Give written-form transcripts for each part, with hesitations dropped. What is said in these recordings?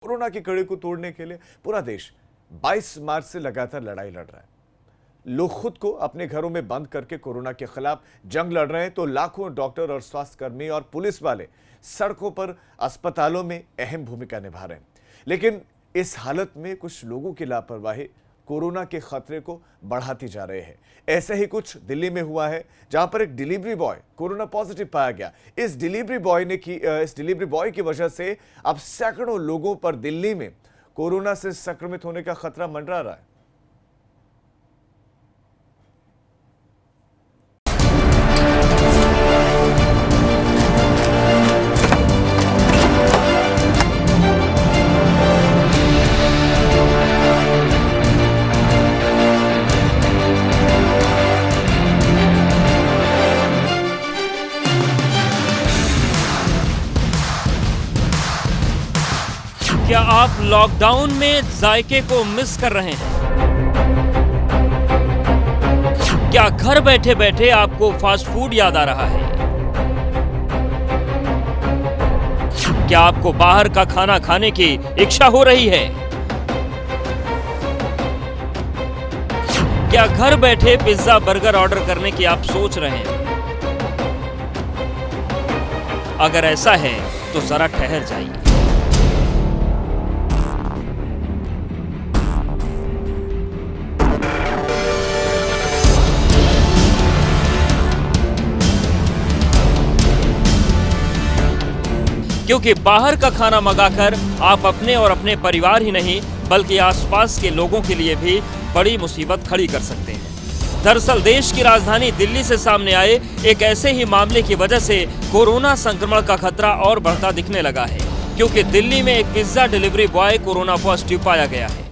Corona की कड़ी को तोड़ने के लिए पूरा देश 22 मार्च से लगातार लड़ाई लड़ रहा है। लोग खुद को अपने घरों में बंद करके कोरोना के खिलाफ जंग लड़ रहे हैं, तो लाखों डॉक्टर और स्वास्थ्यकर्मी और पुलिस वाले सड़कों पर, अस्पतालों में अहम भूमिका निभा रहे हैं। लेकिन इस हालत में कुछ लोगों की लापरवाही कोरोना के खतरे को बढ़ाती जा रहे हैं। ऐसे ही कुछ दिल्ली में हुआ है, जहां पर एक डिलीवरी बॉय कोरोना पॉजिटिव पाया गया। इस डिलीवरी बॉय की वजह से अब सैकड़ों लोगों पर दिल्ली में कोरोना से संक्रमित होने का खतरा मंडरा रहा है। क्या आप लॉकडाउन में जायके को मिस कर रहे हैं? क्या घर बैठे बैठे आपको फास्ट फूड याद आ रहा है? क्या आपको बाहर का खाना खाने की इच्छा हो रही है? क्या घर बैठे पिज्जा बर्गर ऑर्डर करने की आप सोच रहे हैं? अगर ऐसा है तो जरा ठहर जाइए। क्योंकि बाहर का खाना मंगाकर आप अपने और अपने परिवार ही नहीं बल्कि आसपास के लोगों के लिए भी बड़ी मुसीबत खड़ी कर सकते हैं। दरअसल देश की राजधानी दिल्ली से सामने आए एक ऐसे ही मामले की वजह से कोरोना संक्रमण का खतरा और बढ़ता दिखने लगा है, क्योंकि दिल्ली में एक pizza delivery boy corona positive पाया गया है।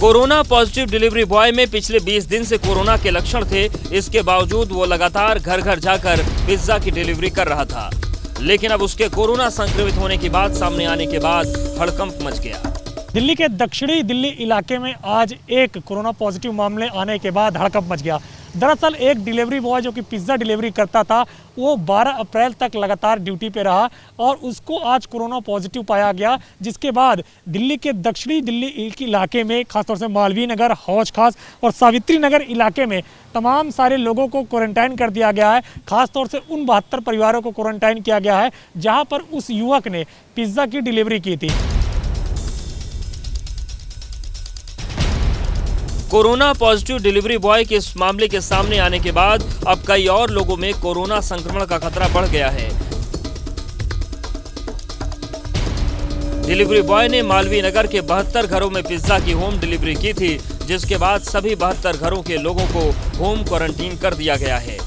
कोरोना पॉजिटिव डिलीवरी बॉय में पिछले 20 दिन से कोरोना के लक्षण थे। इसके बावजूद वो लगातार घर घर जाकर पिज्जा की डिलीवरी कर रहा था। लेकिन अब उसके कोरोना संक्रमित होने की बात सामने आने के बाद हड़कंप मच गया। दिल्ली के दक्षिणी दिल्ली इलाके में आज एक कोरोना पॉजिटिव मामले आने के बाद हड़कंप मच गया। दरअसल एक डिलीवरी बॉय जो कि पिज्ज़ा डिलीवरी करता था, वो 12 अप्रैल तक लगातार ड्यूटी पे रहा और उसको आज कोरोना पॉजिटिव पाया गया, जिसके बाद दिल्ली के दक्षिणी दिल्ली इलाके में खासतौर से मालवीय नगर, हौज खास और सावित्री नगर इलाके में तमाम सारे लोगों को क्वारंटाइन कर दिया गया है। खासतौर से उन 72 परिवारों को क्वारंटाइन किया गया है जहाँ पर उस युवक ने पिज्ज़ा की डिलीवरी की थी। कोरोना पॉजिटिव डिलीवरी बॉय के इस मामले के सामने आने के बाद अब कई और लोगों में कोरोना संक्रमण का खतरा बढ़ गया है। डिलीवरी बॉय ने मालवीय नगर के 72 घरों में पिज्जा की होम डिलीवरी की थी, जिसके बाद सभी 72 घरों के लोगों को होम क्वारंटीन कर दिया गया है।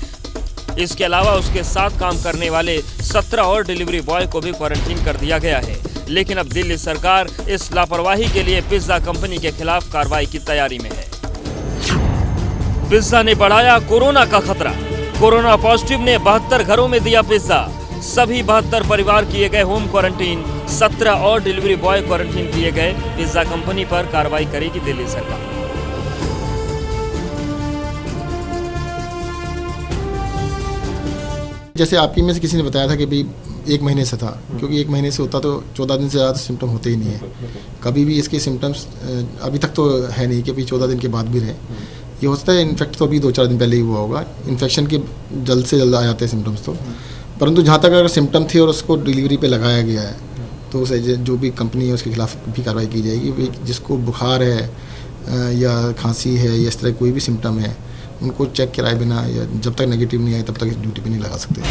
इसके अलावा उसके साथ काम करने वाले 17 और डिलीवरी बॉय को भी क्वारंटीन कर दिया गया है। लेकिन अब दिल्ली सरकार इस लापरवाही के लिए पिज्जा कंपनी के खिलाफ कार्रवाई की तैयारी में है। पिज्जा ने बढ़ाया कोरोना का खतरा। कोरोना पॉजिटिव ने 72 घरों में दिया पिज्जा। सभी 72 परिवार किए गए होम क्वारंटीन, 17 और डिलीवरी बॉय क्वारंटीन किए गए। पिज्जा कंपनी पर कार्रवाई करेगी दिल्ली सरकार। जैसे आपकी में से किसी ने बताया था कि भाई 1 महीने से था, क्योंकि 1 महीने से होता तो 14 दिन से ज़्यादा सिम्टम होते ही नहीं है। कभी भी इसके सिम्टम्स अभी तक तो है नहीं कि अभी 14 दिन के बाद भी रहे। ये हो सकता है इन्फेक्ट तो अभी 2-4 दिन पहले ही हुआ होगा। इन्फेक्शन के जल्द से जल्द आ जाते हैं सिम्टम्स तो, परंतु जहाँ तक अगर सिम्टम थे और उसको डिलीवरी पे लगाया गया है तो उसे जो भी कंपनी है उसके खिलाफ भी कार्रवाई की जाएगी। जिसको बुखार है या खांसी है या इस तरह कोई भी सिम्टम है, उनको चेक कराए बिना या जब तक नेगेटिव नहीं आए तब तक ड्यूटी पे नहीं लगा सकते।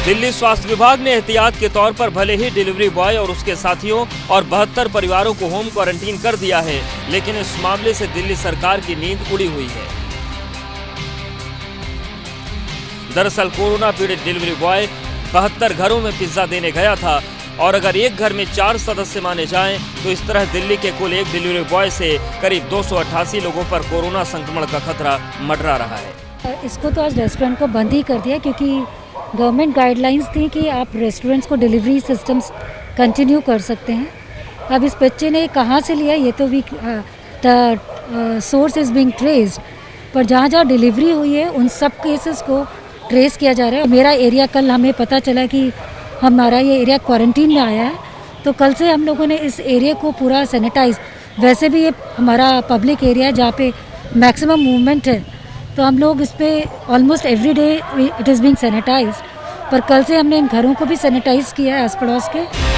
दिल्ली स्वास्थ्य विभाग ने एहतियात के तौर पर भले ही डिलीवरी बॉय और उसके साथियों और 72 परिवारों को होम क्वारंटीन कर दिया है, लेकिन इस मामले से दिल्ली सरकार की नींद उड़ी हुई है। दरअसल कोरोना पीड़ित डिलीवरी बॉय 72 घरों में पिज्जा देने गया था और अगर एक घर में 4 सदस्य माने जाएं तो इस तरह दिल्ली के कुल एक डिलीवरी बॉय से करीब 288 लोगों पर कोरोना संक्रमण का खतरा मंडरा रहा है। इसको तो आज रेस्टोरेंट को बंद ही कर दिया क्योंकि गवर्नमेंट गाइडलाइंस थी कि आप रेस्टोरेंट्स को डिलीवरी सिस्टम्स कंटिन्यू कर सकते हैं। अब इस बच्चे ने कहाँ से लिया ये तो भी the source is being traced, पर जहाँ जहाँ डिलीवरी हुई है उन सब केसेस को ट्रेस किया जा रहा है। मेरा एरिया कल हमें पता चला कि हमारा ये एरिया क्वारंटीन में आया है, तो कल से हम लोगों ने इस एरिया को पूरा सैनिटाइज, वैसे भी ये हमारा पब्लिक एरिया है जहाँ पे मैक्सिमम मूवमेंट है, तो हम लोग इस पर almost every day it is being sanitise, पर कल से हमने इन घरों को भी सैनिटाइज किया है आस पड़ोस के।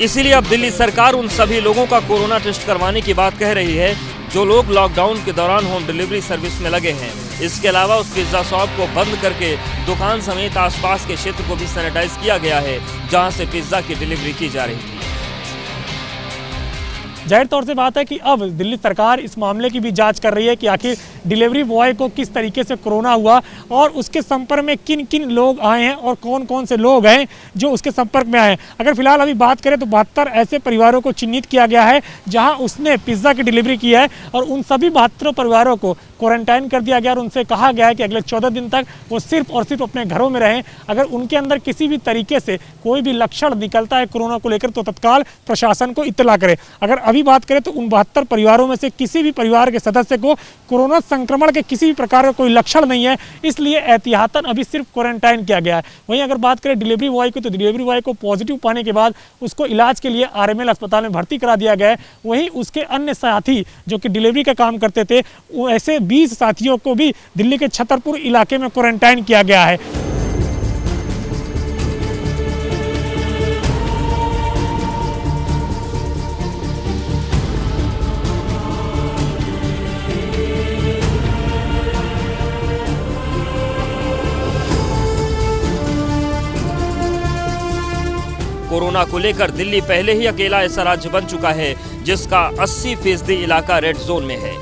इसीलिए अब दिल्ली सरकार उन सभी लोगों का कोरोना टेस्ट करवाने की बात कह रही है जो लोग लॉकडाउन के दौरान होम डिलीवरी सर्विस में लगे हैं। इसके अलावा उस पिज्जा शॉप को बंद करके दुकान समेत आसपास के क्षेत्र को भी सैनिटाइज किया गया है जहां से पिज्जा की डिलीवरी की जा रही थी। जाहिर तौर से बात है कि अब दिल्ली सरकार इस मामले की भी जांच कर रही है कि आखिर डिलीवरी बॉय को किस तरीके से कोरोना हुआ और उसके संपर्क में किन किन लोग आए हैं और कौन कौन से लोग हैं जो उसके संपर्क में आए हैं। अगर फिलहाल अभी बात करें तो 72 ऐसे परिवारों को चिन्हित किया गया है जहां उसने पिज्ज़ा की डिलीवरी की है और उन सभी 72 परिवारों को क्वारंटाइन कर दिया गया और उनसे कहा गया है कि अगले 14 दिन तक वो सिर्फ और सिर्फ अपने घरों में रहें। अगर उनके अंदर किसी भी तरीके से कोई भी लक्षण निकलता है कोरोना को लेकर तो तत्काल प्रशासन को इत्तला करें। अगर अभी बात करें तो उन 72 परिवारों में से किसी भी परिवार के सदस्य को कोरोना संक्रमण के किसी भी प्रकार का कोई लक्षण नहीं है, इसलिए एहतियातन अभी सिर्फ क्वारंटाइन किया गया है। वहीं अगर बात करें डिलीवरी बॉय की तो डिलीवरी बॉय को पॉजिटिव पाने के बाद उसको इलाज के लिए आरएमएल अस्पताल में भर्ती करा दिया गया है। वहीं उसके अन्य साथी जो कि डिलीवरी का काम करते थे वो ऐसे 20 साथियों को भी दिल्ली के छतरपुर इलाके में क्वारंटाइन किया गया है। कोरोना को लेकर दिल्ली पहले ही अकेला ऐसा राज्य बन चुका है जिसका 80% इलाका रेड जोन में है।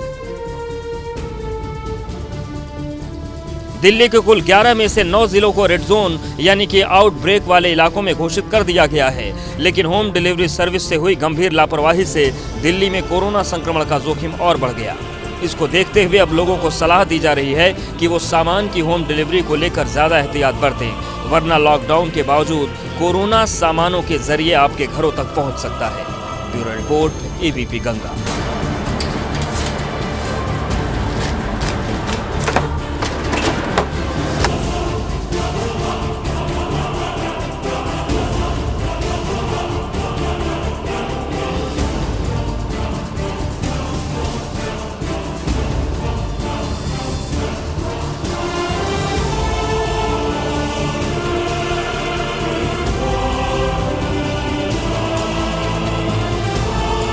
दिल्ली के कुल 11 में से 9 जिलों को रेड जोन यानी कि आउटब्रेक वाले इलाकों में घोषित कर दिया गया है, लेकिन होम डिलीवरी सर्विस से हुई गंभीर लापरवाही से दिल्ली में कोरोना संक्रमण का जोखिम और बढ़ गया। इसको देखते हुए अब लोगों को सलाह दी जा रही है कि वो सामान की होम डिलीवरी को लेकर ज्यादा एहतियात बरतें, वरना लॉकडाउन के बावजूद कोरोना सामानों के जरिए आपके घरों तक पहुंच सकता है। Bureau report, ABP Ganga.